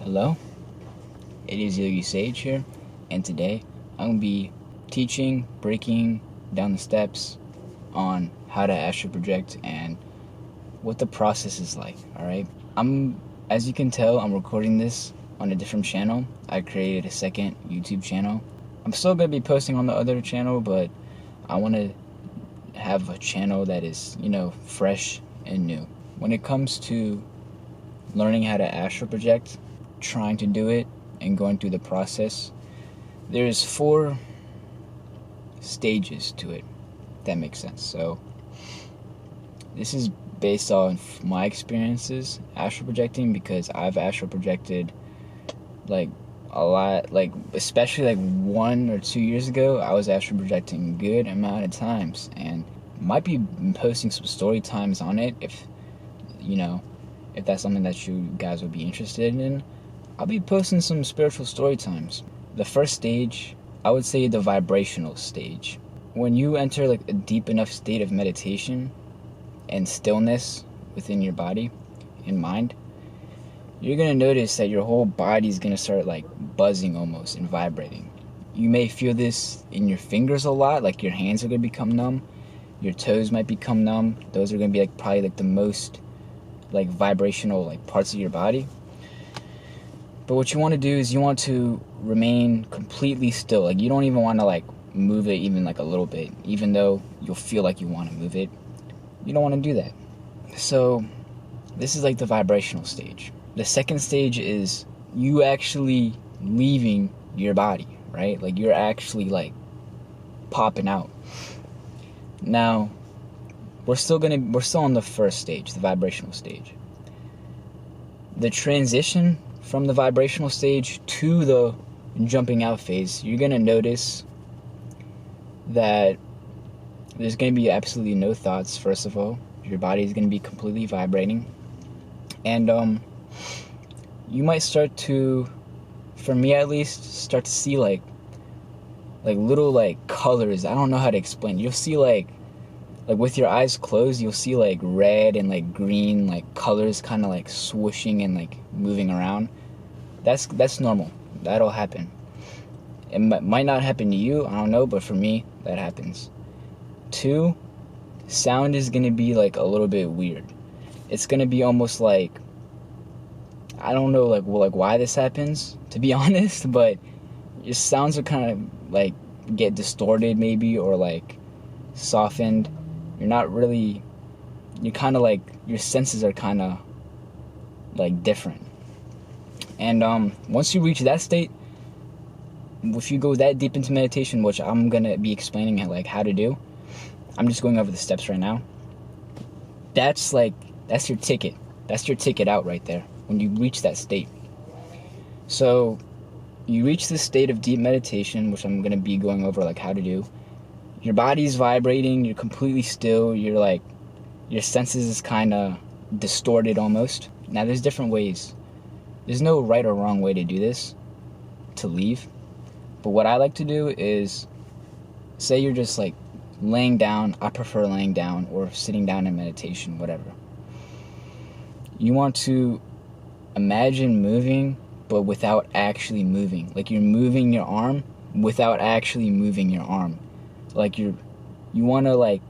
Hello, it is Yogi Sage here, and today I'm going to be breaking down the steps on how to astral project and what the process is like, alright? As you can tell, I'm recording this on a different channel. I created a second YouTube channel. I'm still going to be posting on the other channel, but I want to have a channel that is, fresh and new. When it comes to learning how to astral project, trying to do it and going through the process, there's 4 stages to it, if that makes sense. So this is based on my experiences astral projecting, because I've astral projected like a lot, like especially like 1 or 2 years ago. I was astral projecting a good amount of times, and might be posting some story times on it if that's something that you guys would be interested in. I'll be posting some spiritual story times. The first stage, I would say the vibrational stage. When you enter like a deep enough state of meditation and stillness within your body and mind, you're gonna notice that your whole body's gonna start like buzzing almost and vibrating. You may feel this in your fingers a lot, like your hands are gonna become numb. Your toes might become numb. Those are gonna be like probably like the most like vibrational like parts of your body. But what you want to do is you want to remain completely still. Like you don't even want to like move it even like a little bit, even though you'll feel like you want to move it. You don't want to do that. So this is like the vibrational stage. The second stage is you actually leaving your body, right? Like you're actually like popping out. Now we're still on the first stage, the vibrational stage. The transition from the vibrational stage to the jumping out phase, you're going to notice that there's going to be absolutely no thoughts. First of all, your body is going to be completely vibrating, and you might start to, for me at least, start to see like little like colors. I don't know how to explain. You'll see like with your eyes closed, you'll see like red and like green like colors kind of like swooshing and like moving around. That's normal. That'll happen. It might not happen to you, I don't know, but for me, that happens. 2, sound is going to be like a little bit weird. It's going to be almost like, I don't know like why this happens, to be honest, but your sounds are kind of like get distorted maybe, or like softened. You're kind of like, your senses are kind of like different. And once you reach that state, if you go that deep into meditation, which I'm going to be explaining like how to do, I'm just going over the steps right now. That's your ticket. That's your ticket out right there when you reach that state. So you reach this state of deep meditation, which I'm going to be going over like how to do. Your body's vibrating, you're completely still, you're like, your senses is kind of distorted almost. Now there's different ways. There's no right or wrong way to do this, to leave. But what I like to do is, say you're just like laying down. I prefer laying down or sitting down in meditation, whatever. You want to imagine moving, but without actually moving. Like you're moving your arm without actually moving your arm. Like you want to like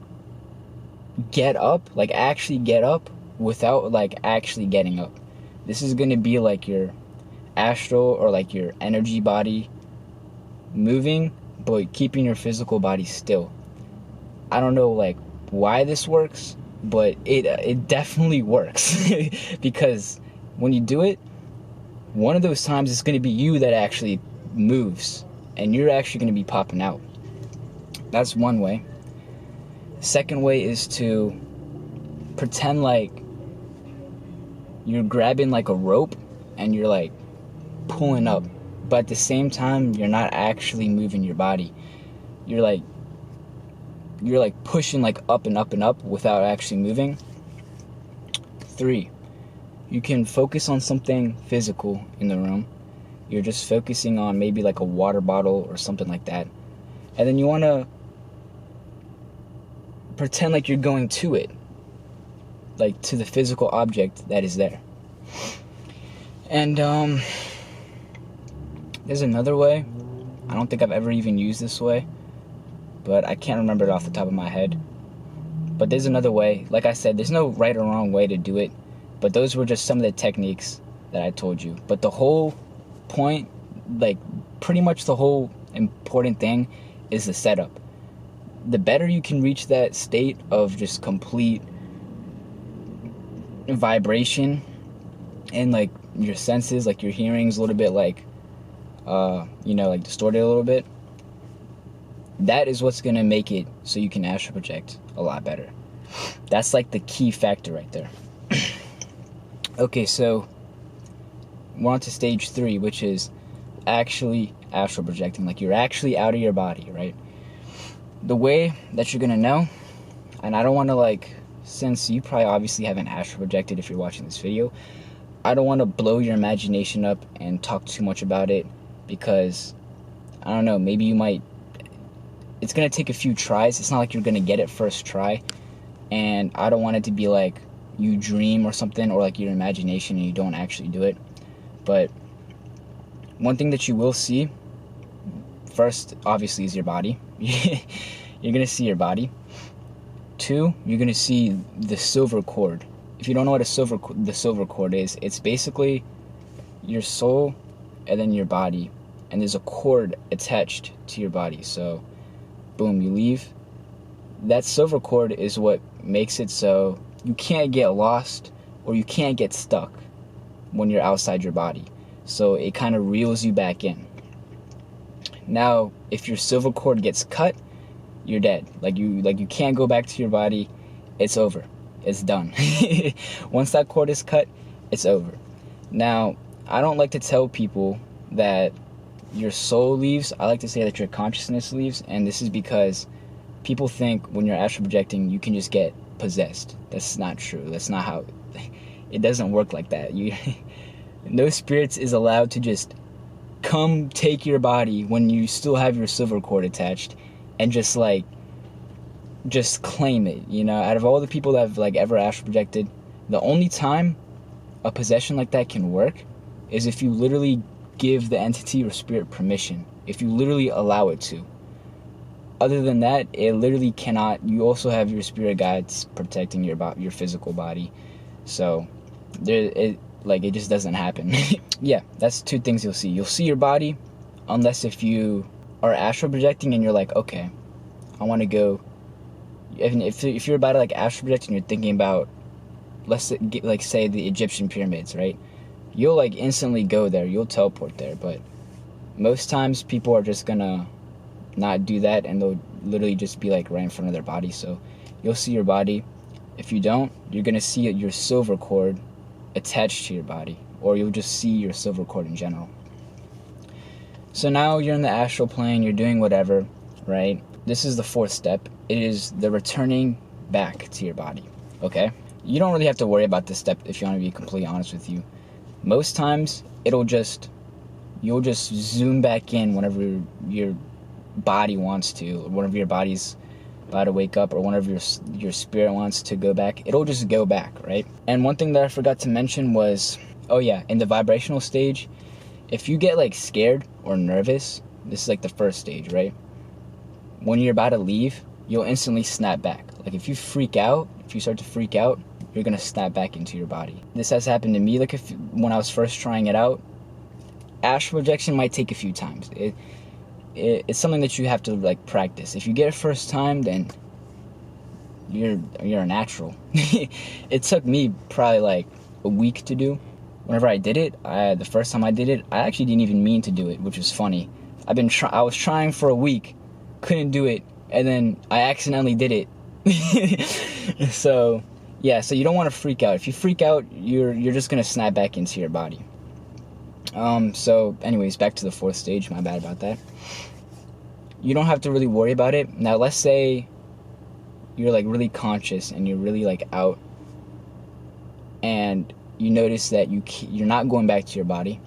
get up, like actually get up without like actually getting up. This is going to be like your astral or like your energy body moving, but keeping your physical body still. I don't know like why this works, but it definitely works because when you do it, one of those times it's going to be you that actually moves, and you're actually going to be popping out. That's one way. Second way is to pretend like you're grabbing like a rope and you're like pulling up, but at the same time you're not actually moving your body. You're like pushing like up and up and up without actually moving. 3, you can focus on something physical in the room. You're just focusing on maybe like a water bottle or something like that, and then you want to pretend like you're going to it, like to the physical object that is there. And There's another way. I don't think I've ever even used this way, but I can't remember it off the top of my head. But there's another way. Like I said, there's no right or wrong way to do it, but those were just some of the techniques that I told you. But the whole point, like pretty much the whole important thing, is the setup. The better you can reach that state of just complete vibration and like your senses, like your hearing's a little bit like like distorted a little bit, that is what's gonna make it so you can astral project a lot better. That's like the key factor right there. Okay, so we're on to stage 3, which is actually astral projecting. Like you're actually out of your body, right? The way that you're gonna know, and I don't want to since you probably obviously haven't astral projected if you're watching this video, I don't want to blow your imagination up and talk too much about it, because I don't know, maybe you might, it's going to take a few tries. It's not like you're going to get it first try, and I don't want it to be like you dream or something, or like your imagination and you don't actually do it. But one thing that you will see first, obviously, is your body. You're going to see your body. 2, you're going to see the silver cord. If you don't know what the silver cord is, it's basically your soul and then your body, and there's a cord attached to your body. So boom, you leave. That silver cord is what makes it so you can't get lost or you can't get stuck when you're outside your body. So it kind of reels you back in. Now, if your silver cord gets cut, you're dead. Like you can't go back to your body. It's over. It's done. Once that cord is cut, it's over. Now, I don't like to tell people that your soul leaves. I like to say that your consciousness leaves, and this is because people think when you're astral projecting, you can just get possessed. That's not true. That's not how, it doesn't work like that. No spirits is allowed to just come take your body when you still have your silver cord attached and just claim it. Out of all the people that have ever astral projected, the only time a possession like that can work is if you literally give the entity or spirit permission, if you literally allow it to. Other than that, it literally cannot. You also have your spirit guides protecting your physical body, so it just doesn't happen. Yeah, that's 2 things you'll see. You'll see your body, unless if you are astral projecting and you're like, okay, I want to go. If you're about to astral project and you're thinking about, let's say the Egyptian pyramids, right? You'll instantly go there. You'll teleport there. But most times people are just gonna not do that, and they'll literally just be right in front of their body. So you'll see your body. If you don't, you're gonna see your silver cord attached to your body, or you'll just see your silver cord in general. So now you're in the astral plane, you're doing whatever, right? This is the 4th step. It is the returning back to your body, okay? You don't really have to worry about this step if you want to be completely honest with you. Most times, you'll just zoom back in whenever your body wants to, or whenever your body's about to wake up, or whenever your spirit wants to go back. It'll just go back, right? And one thing that I forgot to mention was, oh yeah, in the vibrational stage, if you get scared or nervous, this is the 1st stage, right? When you're about to leave, you'll instantly snap back. If you freak out, if you start to freak out, you're gonna snap back into your body. This has happened to me when I was first trying it out. Astral projection might take a few times. It's something that you have to practice. If you get it first time, then you're a natural. It took me probably a week to do. Whenever I did it, the first time I did it, I actually didn't even mean to do it, which was funny. I was trying for a week, couldn't do it, and then I accidentally did it. So yeah, so you don't want to freak out. If you freak out, you're just gonna snap back into your body. So anyways, back to the 4th stage. My bad about that. You don't have to really worry about it. Now let's say you're really conscious and you're really out, and you notice that you're not going back to your body.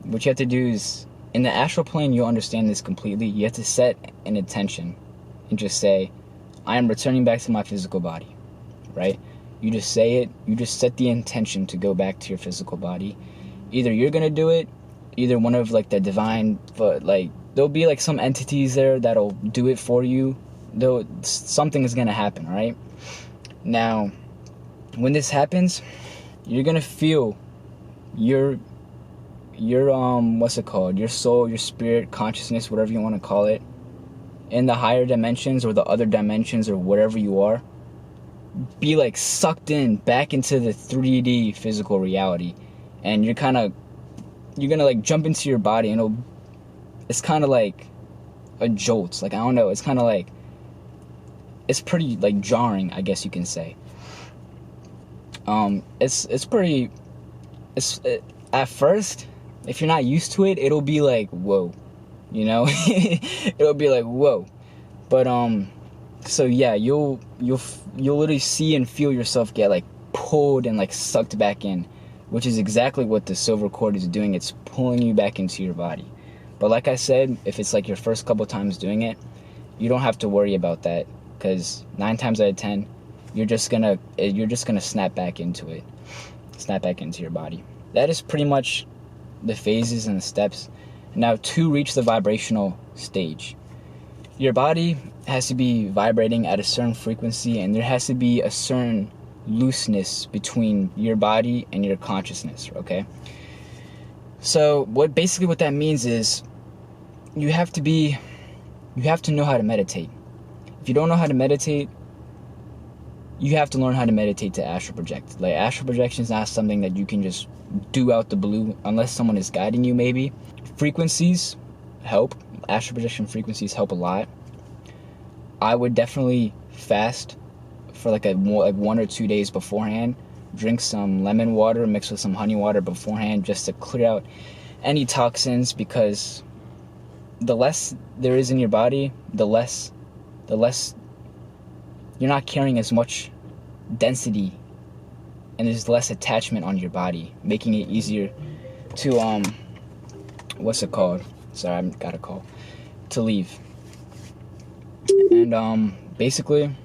What you have to do is, in the astral plane, you'll understand this completely. You have to set an intention and just say, I am returning back to my physical body, right? You just say it. You just set the intention to go back to your physical body. Either you're going to do it, either one of like the divine, but like there'll be like some entities there that'll do it for you. Though something is gonna happen, right? Now, when this happens, you're gonna feel your what's it called? Your soul, your spirit, consciousness, whatever you want to call it, in the higher dimensions or the other dimensions or whatever you are, be like sucked in back into the 3D physical reality, and you're gonna like jump into your body, and it's kind of like a jolt. Like, I don't know, it's kind of like, it's pretty like jarring, I guess you can say. At first, if you're not used to it, it'll be like, whoa, you know. It'll be like, whoa. But so yeah, you'll literally see and feel yourself get like pulled and like sucked back in, which is exactly what the silver cord is doing. It's pulling you back into your body. But like I said, if it's like your first couple times doing it, you don't have to worry about that, because 9 times out of 10, you're just gonna snap back into it, snap back into your body. That is pretty much the phases and the steps. Now, to reach the vibrational stage, your body has to be vibrating at a certain frequency, and there has to be a certain looseness between your body and your consciousness, okay? So what that means is you have to know how to meditate. If you don't know how to meditate, you have to learn how to meditate to astral project. Like, astral projection is not something that you can just do out the blue unless someone is guiding you, maybe. Frequencies help. Astral projection frequencies help a lot. I would definitely fast for like 1 or 2 days beforehand. Drink some lemon water mixed with some honey water beforehand, just to clear out any toxins, because the less there is in your body, the less you're not carrying as much density, and there's less attachment on your body, making it easier to what's it called? Sorry, I got a call. To leave. And basically